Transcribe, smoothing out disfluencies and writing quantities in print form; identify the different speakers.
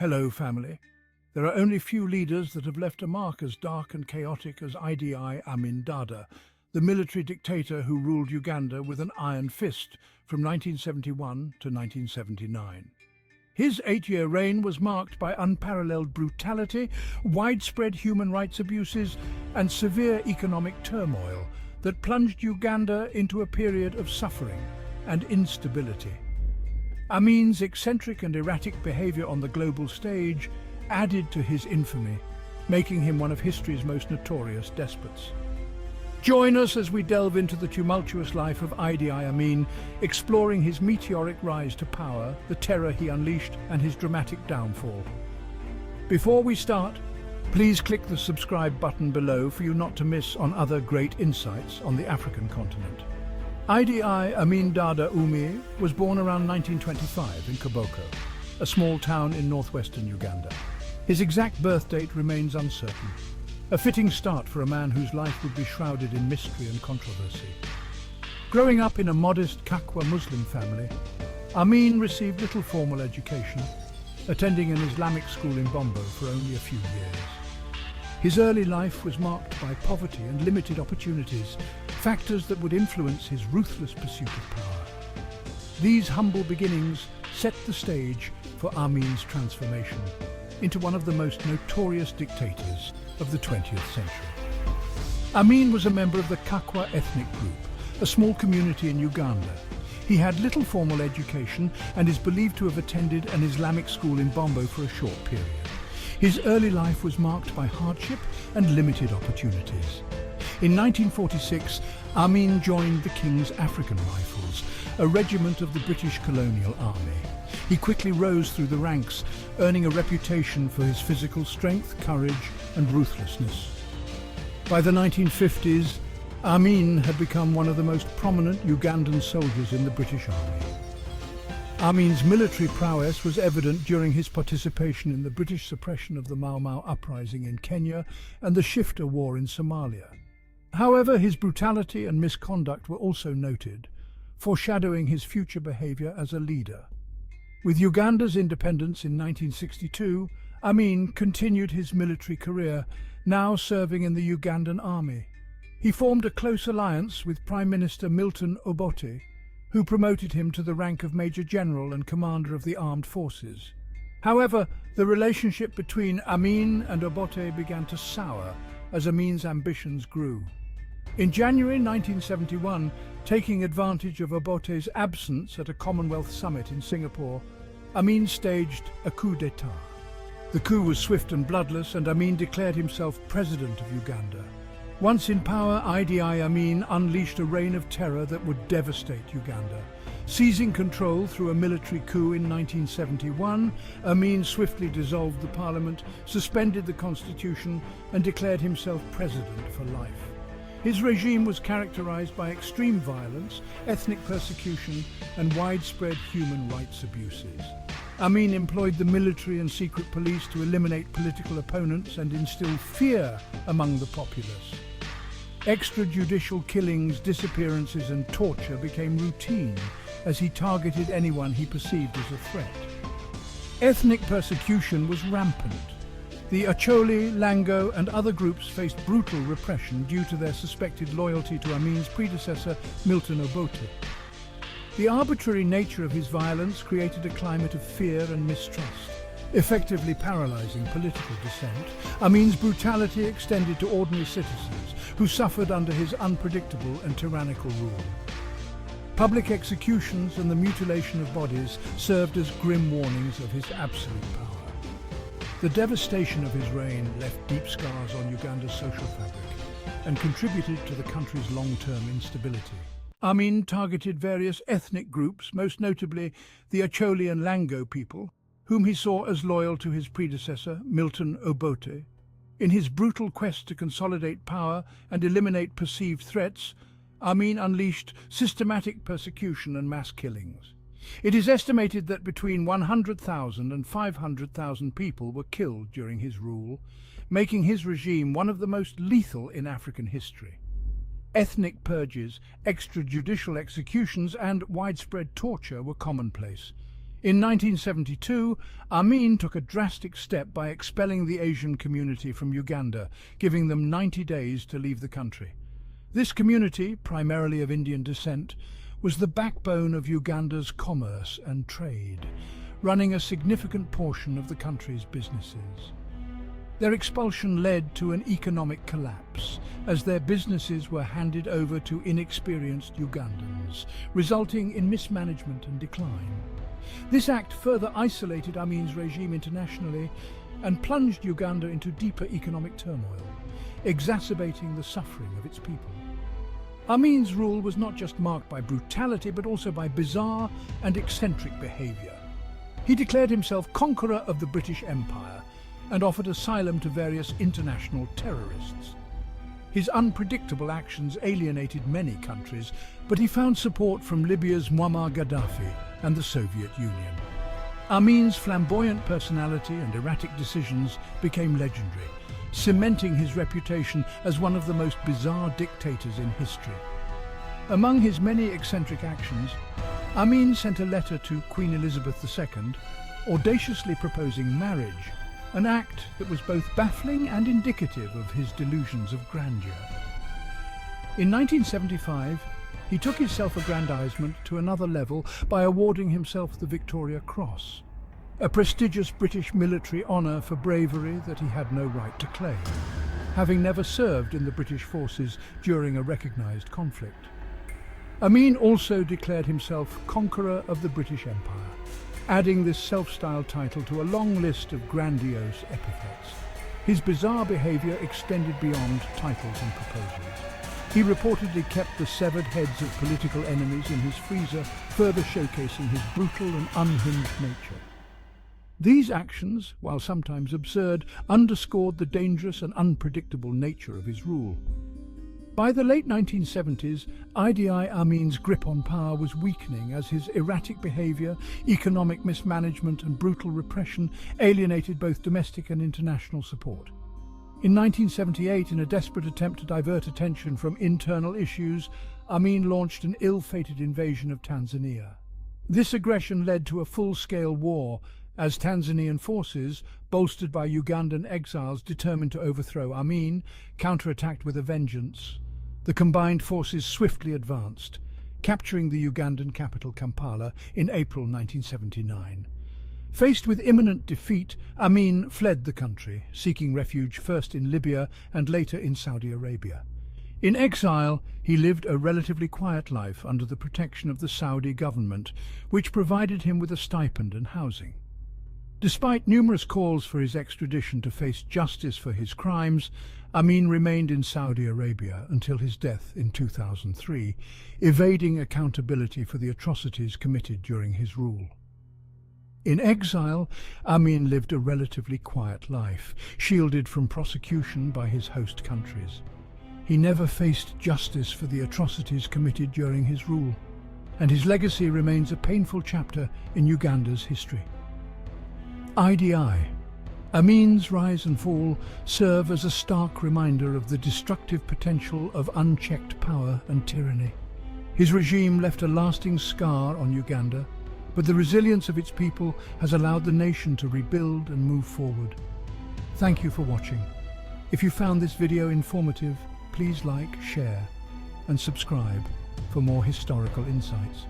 Speaker 1: Hello, family. There are only few leaders that have left a mark as dark and chaotic as Idi Amin Dada, the military dictator who ruled Uganda with an iron fist from 1971 to 1979. His 8-year reign was marked by unparalleled brutality, widespread human rights abuses, and severe economic turmoil that plunged Uganda into a period of suffering and instability. Amin's eccentric and erratic behavior on the global stage added to his infamy, making him one of history's most notorious despots. Join us as we delve into the tumultuous life of Idi Amin, exploring his meteoric rise to power, the terror he unleashed, and his dramatic downfall. Before we start, please click the subscribe button below for you not to miss on other great insights on the African continent. Idi Amin Dada Umi was born around 1925 in Koboko, a small town in northwestern Uganda. His exact birth date remains uncertain, a fitting start for a man whose life would be shrouded in mystery and controversy. Growing up in a modest Kakwa Muslim family, Amin received little formal education, attending an Islamic school in Bombo for only a few years. His early life was marked by poverty and limited opportunities, factors that would influence his ruthless pursuit of power. These humble beginnings set the stage for Amin's transformation into one of the most notorious dictators of the 20th century. Amin was a member of the Kakwa ethnic group, a small community in Uganda. He had little formal education and is believed to have attended an Islamic school in Bombo for a short period. His early life was marked by hardship and limited opportunities. In 1946, Amin joined the King's African Rifles, a regiment of the British colonial army. He quickly rose through the ranks, earning a reputation for his physical strength, courage, and ruthlessness. By the 1950s, Amin had become one of the most prominent Ugandan soldiers in the British Army. Amin's military prowess was evident during his participation in the British suppression of the Mau Mau uprising in Kenya and the Shifta War in Somalia. However, his brutality and misconduct were also noted, foreshadowing his future behavior as a leader. With Uganda's independence in 1962, Amin continued his military career, now serving in the Ugandan army. He formed a close alliance with Prime Minister Milton Obote, who promoted him to the rank of Major General and Commander of the Armed Forces. However, the relationship between Amin and Obote began to sour as Amin's ambitions grew. In January 1971, taking advantage of Obote's absence at a Commonwealth summit in Singapore, Amin staged a coup d'etat. The coup was swift and bloodless, and Amin declared himself president of Uganda. Once in power, Idi Amin unleashed a reign of terror that would devastate Uganda. Seizing control through a military coup in 1971, Amin swiftly dissolved the parliament, suspended the constitution, and declared himself president for life. His regime was characterized by extreme violence, ethnic persecution, and widespread human rights abuses. Amin employed the military and secret police to eliminate political opponents and instill fear among the populace. Extrajudicial killings, disappearances, and torture became routine as he targeted anyone he perceived as a threat. Ethnic persecution was rampant. The Acholi, Lango, and other groups faced brutal repression due to their suspected loyalty to Amin's predecessor, Milton Obote. The arbitrary nature of his violence created a climate of fear and mistrust, effectively paralyzing political dissent. Amin's brutality extended to ordinary citizens who suffered under his unpredictable and tyrannical rule. Public executions and the mutilation of bodies served as grim warnings of his absolute power. The devastation of his reign left deep scars on Uganda's social fabric and contributed to the country's long-term instability. Amin targeted various ethnic groups, most notably the Acholi and Lango people, whom he saw as loyal to his predecessor, Milton Obote. In his brutal quest to consolidate power and eliminate perceived threats, Amin unleashed systematic persecution and mass killings. It is estimated that between 100,000 and 500,000 people were killed during his rule, making his regime one of the most lethal in African history. Ethnic purges, extrajudicial executions, and widespread torture were commonplace, In 1972, Amin took a drastic step by expelling the Asian community from Uganda, giving them 90 days to leave the country. This community, primarily of Indian descent, was the backbone of Uganda's commerce and trade, running a significant portion of the country's businesses. Their expulsion led to an economic collapse, as their businesses were handed over to inexperienced Ugandans, resulting in mismanagement and decline. This act further isolated Amin's regime internationally and plunged Uganda into deeper economic turmoil, exacerbating the suffering of its people. Amin's rule was not just marked by brutality, but also by bizarre and eccentric behaviour. He declared himself conqueror of the British Empire and offered asylum to various international terrorists. His unpredictable actions alienated many countries, but he found support from Libya's Muammar Gaddafi and the Soviet Union. Amin's flamboyant personality and erratic decisions became legendary, cementing his reputation as one of the most bizarre dictators in history. Among his many eccentric actions, Amin sent a letter to Queen Elizabeth II, audaciously proposing marriage, an act that was both baffling and indicative of his delusions of grandeur. In 1975, he took his self-aggrandizement to another level by awarding himself the Victoria Cross, a prestigious British military honour for bravery that he had no right to claim, having never served in the British forces during a recognised conflict. Amin also declared himself conqueror of the British Empire, adding this self-styled title to a long list of grandiose epithets. His bizarre behaviour extended beyond titles and proposals. He reportedly kept the severed heads of political enemies in his freezer, further showcasing his brutal and unhinged nature. These actions, while sometimes absurd, underscored the dangerous and unpredictable nature of his rule. By the late 1970s, Idi Amin's grip on power was weakening as his erratic behaviour, economic mismanagement and brutal repression alienated both domestic and international support. In 1978, in a desperate attempt to divert attention from internal issues, Amin launched an ill-fated invasion of Tanzania. This aggression led to a full-scale war, as Tanzanian forces, bolstered by Ugandan exiles determined to overthrow Amin, counterattacked with a vengeance. The combined forces swiftly advanced, capturing the Ugandan capital Kampala in April 1979. Faced with imminent defeat, Amin fled the country, seeking refuge first in Libya and later in Saudi Arabia. In exile, he lived a relatively quiet life under the protection of the Saudi government, which provided him with a stipend and housing. Despite numerous calls for his extradition to face justice for his crimes, Amin remained in Saudi Arabia until his death in 2003, evading accountability for the atrocities committed during his rule. In exile, Amin lived a relatively quiet life, shielded from prosecution by his host countries. He never faced justice for the atrocities committed during his rule, and his legacy remains a painful chapter in Uganda's history. Idi Amin's rise and fall serve as a stark reminder of the destructive potential of unchecked power and tyranny. His regime left a lasting scar on Uganda, but the resilience of its people has allowed the nation to rebuild and move forward. Thank you for watching. If you found this video informative, please like, share, and subscribe for more historical insights.